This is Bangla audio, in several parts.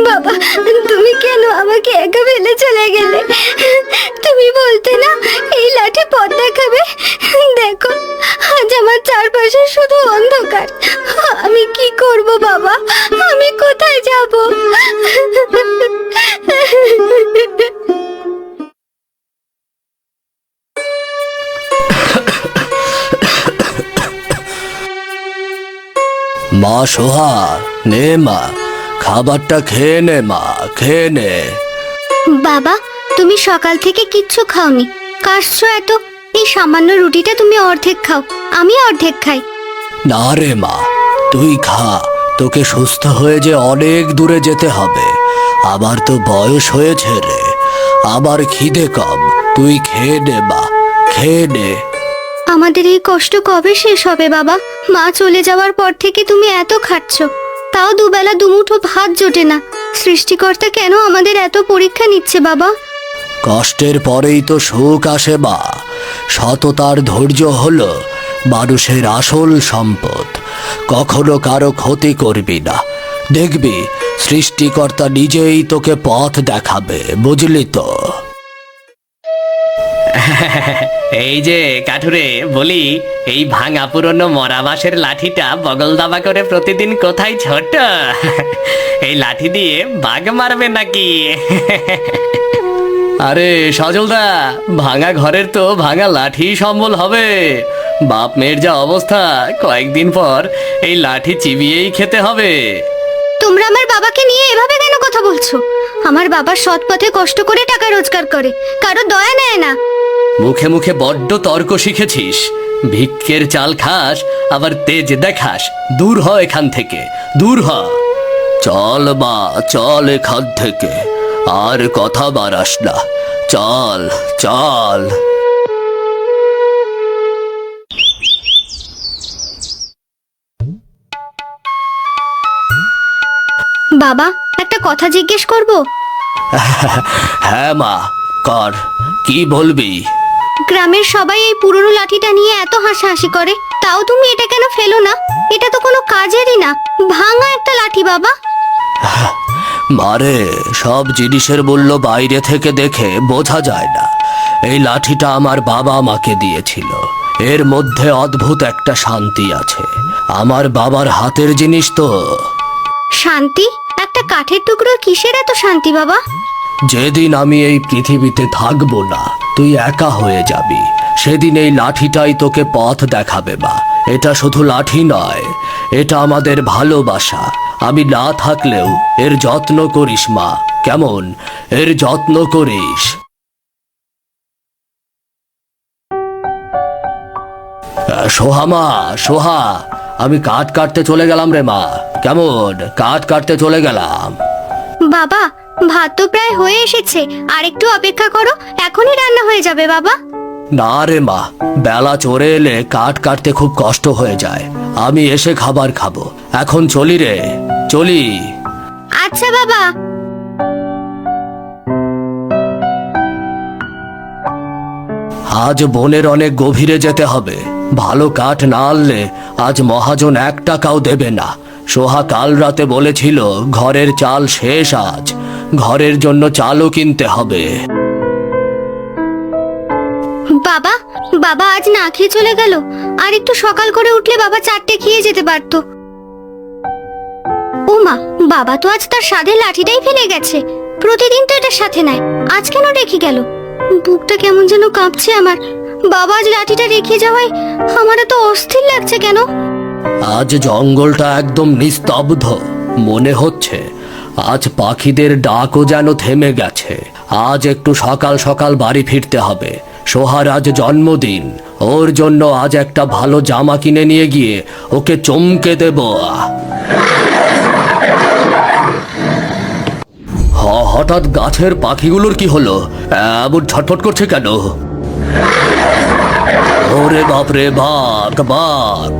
বাবা, তুমি কেন আমাকে একা ফেলে চলে গেলে? তুমি বলতে না এই লাঠি পথ দেখাবে। দেখো, আজ আমার চারপাশে শুধু অন্ধকার। আমি কি করব বাবা? আমি কোথায় যাব? মা সোহা, নে মা, খাবারটা খেয়ে নে মা, খেয়ে নে। বাবা, তুমি সকাল থেকে কিচ্ছু খাওনি, কাশছো এত। এই সামান্য রুটিটা তুমি অর্ধেক খাও, আমি অর্ধেক খাই। না রে মা, তুই খা। তোকে সুস্থ হয়ে যে অনেক দূরে যেতে হবে। আবার তো বয়স হয়েছে রে, আবার খিদে কম। তুই খেয়ে নে মা, খেয়ে নে। আমাদের এই কষ্ট কবে শেষ হবে বাবা? মা চলে যাওয়ার পর থেকে তুমি এত খাচ্ছ, তাও দুবেলা দুমুঠো ভাত জোটে না। সৃষ্টিকর্তা কেন আমাদের এত পরীক্ষা নিচ্ছে বাবা? কষ্টের পরেই তো সুখ আসে মা। সততার ধৈর্য হলো মানুষের আসল সম্পদ। কখনো কারো ক্ষতি করবি না, দেখবি সৃষ্টিকর্তা নিজেই তোকে পথ দেখাবে, বুঝলি তো? এই যে কাঠুরে, বলি, এই ভাঙা পুরনো মরা বাঁশের লাঠিটা বগল দাবা করে প্রতিদিন কোথায় ছোট? এই লাঠি দিয়ে বাঘ মারবে নাকি? আরে সজলদা, ভাঙা ঘরের তো ভাঙা লাঠি সম্বল হবে। বাপ মেয়ের যা অবস্থা, কয়েকদিন পর এই লাঠি চিবিয়েই খেতে হবে। তোমরা আমার বাবাকে নিয়ে এভাবে কেন কথা বলছো? আমার বাবা সৎ পথে কষ্ট করে টাকা রোজগার করে, কারো দয়া নেয় না। মুখে মুখে বড্ড তর্ক শিখেছিস। ভিক্ষের চাল খাস, আবার তেজ দেখাস। দূর হ এখান থেকে, দূর হ। চল মা, চল এখান থেকে, আর কথা বাড়াস না। চল চল। বাবা, একটা কথা জিজ্ঞেস করব? হ্যাঁ মা, কর। কি বলবি? গ্রামের সবাই এই পুরনো লাঠিটা নিয়ে এত হাসাহাসি করে, তাও তুমি এটা কেন ফেলো না? এটা তো কোনো কাজেরই না, ভাঙা একটা লাঠি বাবা। মারে, সব জিনিসের মূল্য বাইরে থেকে দেখে বোঝা যায় না। এই লাঠিটা আমার বাবা আমাকে দিয়েছিল। এর মধ্যে অদ্ভুত একটা শান্তি আছে। আমার বাবার হাতের জিনিস তো। শান্তি? একটা কাঠের টুকরো কিসের এত শান্তি বাবা? যেদিন আমি এই পৃথিবীতে থাকবো না, তুই একা হয়ে যাবি, সেদিন এই লাঠিটাই তোকে পথ দেখাবে মা। এটা শুধু লাঠি নয়, এটা আমাদের ভালোবাসা। আমি না থাকলেও এর যত্ন করিস মা, কেমন? এর যত্ন করিস। সোহা মা, সোহা, আমি কাঠ কাটতে চলে গেলাম রে মা। কেমন? কাঠ কাটতে চলে গেলাম। বাবা, ভাত তো প্রায় হয়ে এসেছে, আর একটু অপেক্ষা করো, এখনই রান্না হয়ে যাবে বাবা। না রে মা, বেলা চড়ে এলে কাঠ কাটতে খুব কষ্ট হয়ে যায়। আমি এসে খাবার খাবো। এখন চলি রে, চলি। আচ্ছা বাবা। আজ বনের অনেক গভীরে যেতে হবে। ভালো কাঠ না আনলে আজ মহাজন 1 টাকাও দেবে না। সোহা কাল রাতে বলেছিল ঘরের চাল শেষ আজ, ঘরের জন্য চালও কিনতে হবে। বাবা, বাবা আজ না খেয়ে চলে গেল। আর একটু সকাল করে উঠলে বাবা 4টে খেয়ে যেতে পারতো। ও মা, বাবা তো আজ তার সাধের লাঠিটাই ফেলে গেছে। প্রতিদিন তো এটার সাথে নাই, আজ কেন রেখে গেল? বুকটা কেমন যেন কাঁপছে আমার। বাবা আজ লাঠিটা রেখে যাওয়ায় আমার এত অস্থির লাগছে কেন? আজ জঙ্গলটা একদম নিস্তব্ধ। মনে হচ্ছে আজ পাখিদের ডাকও যেন থেমে গেছে। আজ একটু সকাল সকাল বাড়ি ফিরতে হবে। সোহার আজ জন্মদিন, ওর জন্য আজ একটা ভালো জামা কিনে নিয়ে গিয়ে ওকে চমকে দেব। হঠাৎ গাছের পাখিগুলোর কি হলো? এমন ছটফট করছে কেন? ওরে বাপরে, বাঘ বাঘ!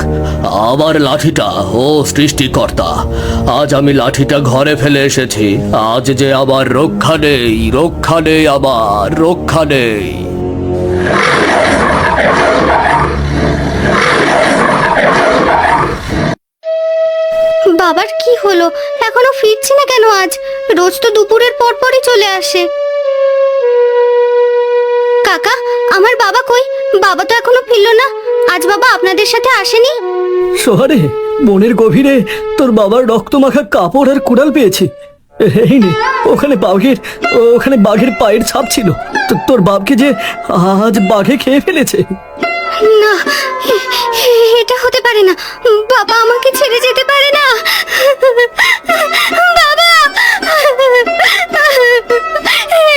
আমার লাঠিটা! ও সৃষ্টিকর্তা, আজ আমি লাঠিটা ঘরে ফেলে এসেছি। আজ যে আবার রক্ষা নেই, রক্ষা নেই, আবার রক্ষা নেই। বাবার কি হলো? এখনো ফিরছে না কেন? আজ রোজ তো দুপুরের পর পরই চলে আসে। কাকা, আমার বাবা কই? বাবা তো এখনো ফিরলো না। আজ বাবা আপনাদের সাথে আসেনি? শহরে বনের গভীরে তোর বাবার রক্তমাখা কাপড় আর কুড়াল পেয়েছি। এই নে, ওখানে বাঘের পায়ের ছাপ ছিল। তোর বাপকে যে আজ বাঘে খেয়ে ফেলেছে। না, এটা হতে পারে না। বাবা আমাকে ছেড়ে যেতে পারে না। বাবা,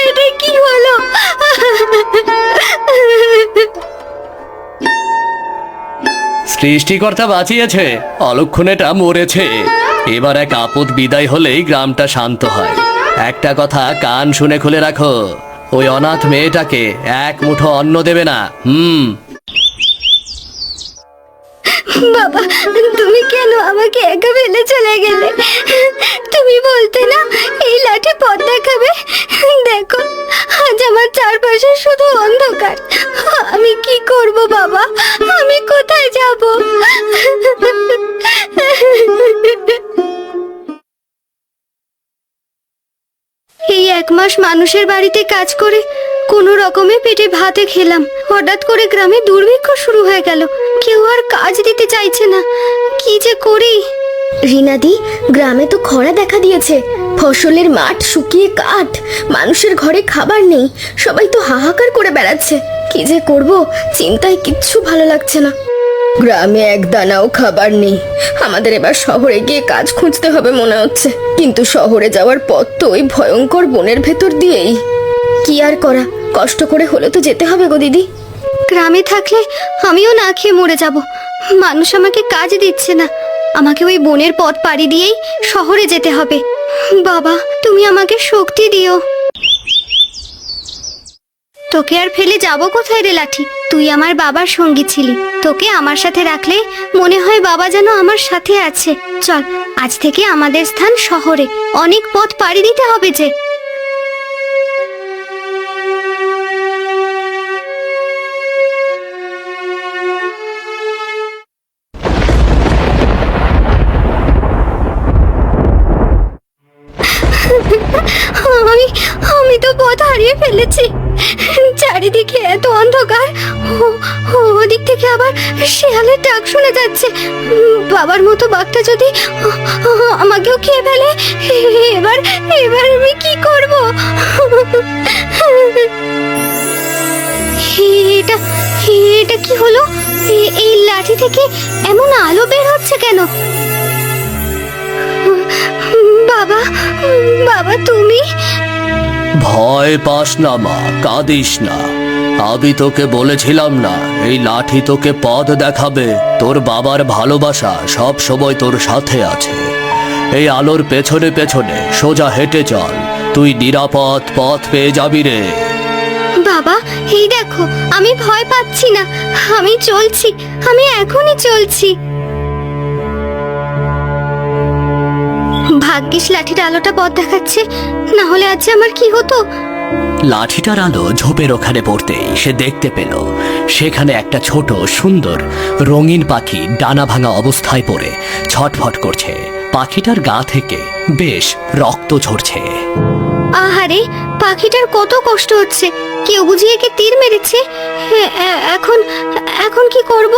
এটা কি হলো? সৃষ্টিকর্তা বাঁচিয়েছে, অলক্ষণেটা মরেছে। এবার এক আপদ বিদায় হলেই গ্রামটা শান্ত হয়। একটা কথা কান শুনে খুলে রাখো, ওই অনাথ মেয়েটাকে এক মুঠো অন্ন দেবে না। বাবা, তুমি কেন আমাকে একা ফেলে চলে গেলে? তুমি বলতে না এই লাঠি পথ দেখাবে? দেখো, আজ আমার চারপাশে শুধু অন্ধকার। আমি কি করব বাবা? আমি কোথায় যাব? এই 1 মাস মানুষের বাড়িতে কাজ করে কোনো রকমে পেটে ভাতে খেলাম। হঠাৎ করে গ্রামে দুর্ভিক্ষ শুরু হয়ে গেল। কেউ আর কাজ দিতে চাইছে না। কি যে করি? রিনাদি, গ্রামে তো খরা দেখা দিয়েছে। ফসলের মাঠ শুকিয়ে কাঠ, মানুষের ঘরে খাবার নেই। সবাই তো হাহাকার করে বেড়াচ্ছে। কি যে করব, চিন্তায় কিচ্ছু ভালো লাগছে না। গ্রামে এক দানাও খাবার নেই। আমাদের এবার শহরে গিয়ে কাজ খুঁজতে হবে মনে হচ্ছে। কিন্তু শহরে যাওয়ার পথ তো ওই ভয়ঙ্কর বনের ভেতর দিয়েই। কি আর করা, কষ্ট করে হলে তো যেতে হবে গো দিদি। গ্রামে থাকলে আমিও না খেয়ে মরে যাব। মানুষ আমাকে কাজ দিচ্ছে না। আমাকে ওই বনের পথ পাড়ি দিয়েই শহরে যেতে হবে। বাবা, তুমি আমাকে শক্তি দিও। তোকে আর ফেলে যাব কোথায় রে লাঠি? তুই আমার বাবার সঙ্গী ছিলি। তোকে আমার সাথে রাখলে মনে হয় বাবা যেন আমার সাথে আছে। চল, আজ থেকে আমাদের স্থান শহরে। অনেক পথ পাড়ি দিতে হবে যে। আমি তো পথ হারিয়ে ফেলেছি। চারিদিকে এত অন্ধকার। ওদিক থেকে আবার শেয়ালের ডাক শোনা যাচ্ছে। বাবার মতো বাঘটা যদি আমাকেও খেয়ে ফেলে, এবার আমি কি করব? এটা কি হলো? এই লাঠি থেকে এমন আলো বের হচ্ছে কেন? বাবা, বাবা তুমি? ভয় পাস না মা, কাঁদিস না। আমি তোকে বলেছিলাম না, এই লাঠি তোকে পথ দেখাবে। তোর বাবার ভালোবাসা সব সময় তোর সাথে আছে। এই আলোর পেছনে পেছনে সোজা হেঁটে চল, তুই নিরাপদ পথ পেয়ে যাবি রে। বাবা, এই দেখো, আমি ভয় পাচ্ছি না। আমি চলছি, আমি এখনই চলছি। ভাগ্যিস লাঠির আলোটা পথ দেখাচ্ছে, না হলে আজ আমার কি হতো? লাঠিটার আলো ঝোপের ওখানে পড়তেই সে দেখতে পেল সেখানে একটা ছোট সুন্দর রঙিন পাখি ডানা ভাঙা অবস্থায় পড়ে ছটফট করছে। পাখিটার গা থেকে বেশ রক্ত ঝরছে। আহারে, পাখিটার কত কষ্ট হচ্ছে। কেউ বুঝি একে তীর মেরেছে। এখন কি করব?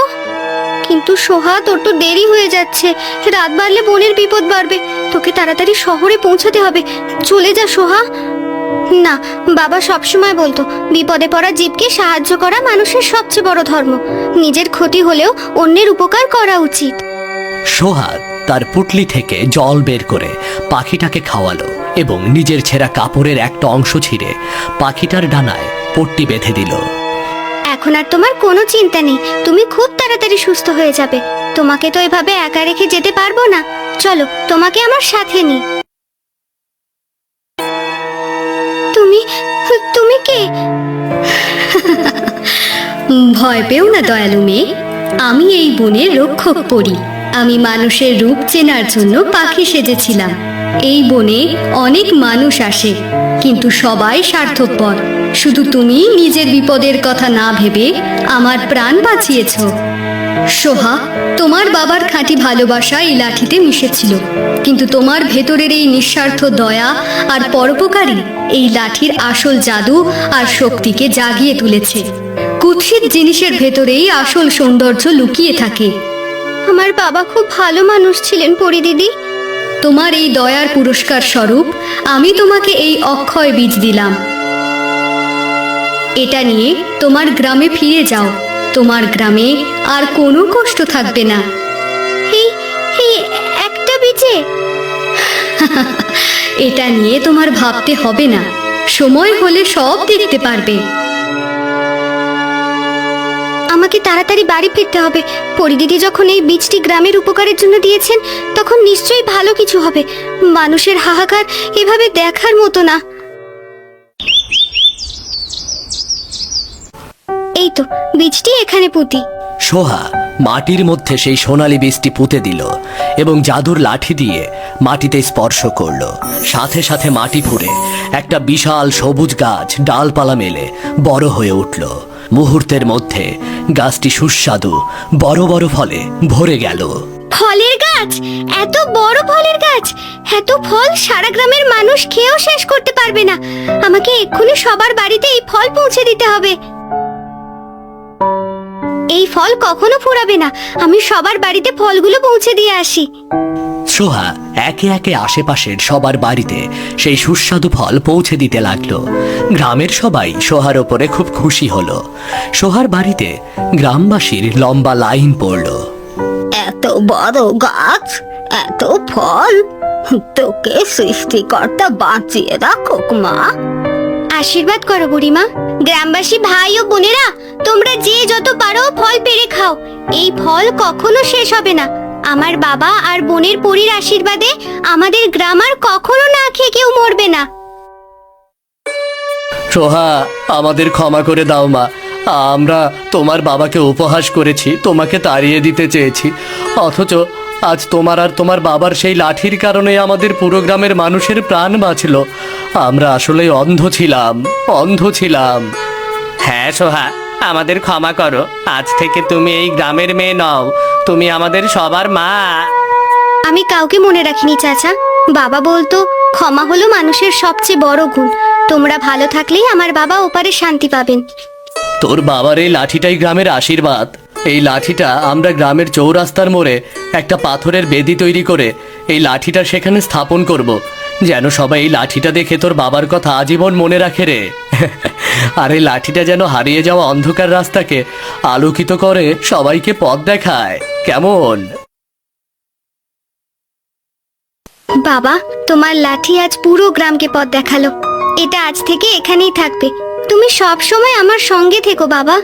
কিন্তু সোহা, তোর তো দেরি হয়ে যাচ্ছে। রাত বাড়লে বনের বিপদ বাড়বে। তোকে তাড়াতাড়ি শহরে পৌঁছাতে হবে। চলে যা সোহা। না, বাবা সবসময় বলতো বিপদে পড়া জীবকে সাহায্য করা মানুষের সবচেয়ে বড় ধর্ম। নিজের ক্ষতি হলেও অন্যের উপকার করা উচিত। সোহাগ তার পুটলি থেকে জল বের করে পাখিটাকে খাওয়ালো এবং নিজের ছেঁড়া কাপড়ের একটা অংশ ছিঁড়ে পাখিটার ডানায় পট্টি বেঁধে দিল। এখন আর তোমার কোনো চিন্তা নেই। তুমি খুব তাড়াতাড়ি সুস্থ হয়ে যাবে। তোমাকে তো এভাবে একা রেখে যেতে পারবো না। চলো, তোমাকে আমার সাথে নিই। তুমি কে? ভয় পেও না দয়ালু মেয়ে, আমি এই বনের রক্ষক পড়ি। আমি মানুষের রূপ চেনার জন্য পাখি সেজেছিলাম। এই বনে অনেক মানুষ আসে, কিন্তু সবাই স্বার্থপর। শুধু তুমি নিজের বিপদের কথা না ভেবে আমার প্রাণ বাঁচিয়েছো। সোহা, তোমার বাবার খাঁটি ভালোবাসা এই লাঠিতে মিশেছিল, কিন্তু তোমার ভেতরের এই নিঃস্বার্থ দয়া আর পরোপকারী এই লাঠির আসল জাদু আর শক্তিকে জাগিয়ে তুলেছে। কুৎসিত জিনিসের ভেতরেই আসল সৌন্দর্য লুকিয়ে থাকে। আমার বাবা খুব ভালো মানুষ ছিলেন পরি দিদি। তোমার এই দয়ার পুরস্কার স্বরূপ আমি তোমাকে এই অক্ষয় বীজ দিলাম। এটা নিয়ে তোমার গ্রামে ফিরে যাও। তোমার গ্রামে আর কোনো কষ্ট থাকবে না। এই এই একটা বীজে? এটা নিয়ে তোমার ভাবতে হবে না, সময় হলে সব দেখতে পারবে। আমাকে তাড়াতাড়ি বাড়ি ফিরতে হবে। পরিদিদি যখন এই বীজটি গ্রামের উপকারের জন্য দিয়েছেন, তখন নিশ্চয়ই ভালো কিছু হবে। মানুষের হাহাকার এভাবে দেখার মতো না। এই তো বীজটি এখানে পুঁতি। সোহা মাটির মধ্যে সেই সোনালী বীজটি পুঁতে দিল এবং জাদুর লাঠি দিয়ে মাটিতে স্পর্শ করলো। সাথে সাথে মাটি ফুঁড়ে একটা বিশাল সবুজ গাছ ডালপালা মেলে বড় হয়ে উঠল। মুহূর্তের মধ্যে গাছটি সুস্বাদু বড় বড় ফলে ভরে গেল। ফলের গাছ? এত বড় ফলের গাছ! এত ফল সারা গ্রামের মানুষ খেয়েও শেষ করতে পারবে না। আমাকে এক্ষুনি সবার বাড়িতে এই ফল পৌঁছে দিতে হবে। এই ফল কখনো ফুরাবে না। আমি সবার বাড়িতে ফলগুলো পৌঁছে দিয়ে আসি। সোহা একে একে আশেপাশের সবার বাড়িতে সেই সুস্বাদু ফল পৌঁছে দিতে লাগলো। গ্রামের সবাই সোহার ওপরে খুব খুশি হলো। সোহার বাড়িতে গ্রামবাসীর লম্বা লাইন পড়ল। এত বড় গাছ, এত ফল, তোকে সৃষ্টিকর্তা বাঁচিয়ে রাখুক মা। আশীর্বাদ করো বুড়িমা। গ্রামবাসী ভাই ও বোনেরা, তোমরা যে যত পারো ফল পেড়ে খাও। এই ফল কখনো শেষ হবে না। আমার বাবা আর বোনের পরীর আশীর্বাদে আমাদের গ্রাম আর কখনো না খেয়ে কেউ মরবে না। সোহা, আমাদের ক্ষমা করে দাও মা। আমরা তোমার বাবাকে উপহাস করেছি, তোমাকে তাড়িয়ে দিতে চেয়েছি, অথচ আজ তোমার আর তোমার বাবার সেই লাঠির কারণে আমাদের পুরো গ্রামের মানুষের প্রাণ বাঁচল। আমরা আসলে অন্ধ ছিলাম। হ্যাঁ সোহা, আমাদের ক্ষমা করো। আজ থেকে তুমি এই গ্রামের মেয়ে নও, তুমি আমাদের সবার মা। আমি কাউকে মনে রাখিনি চাচা। বাবা বলতো ক্ষমা হলো মানুষের সবচেয়ে বড় গুণ। তোমরা ভালো থাকলেই আমার বাবা ওপারে শান্তি পাবেন। তোর বাবার এই লাঠিটাই গ্রামের আশীর্বাদ। এই লাঠিটা আমরা গ্রামের চৌরাস্তার মোড়ে একটা পাথরের বেদি তৈরি করে এই লাঠিটা সেখানে স্থাপন করব, যেন সবাই এই লাঠিটা দেখে তোর বাবার কথা আজীবন মনে রাখে রে। আর এই লাঠিটা যেন হারিয়ে যাওয়া অন্ধকার রাস্তাকে আলোকিত করে সবাইকে পথ দেখায়। কেমন? বাবা, তোমার লাঠি আজ পুরো গ্রামকে পথ দেখালো। এটা আজ থেকে এখানেই থাকবে। তুমি সব সময় আমার সঙ্গে থেকো বাবা।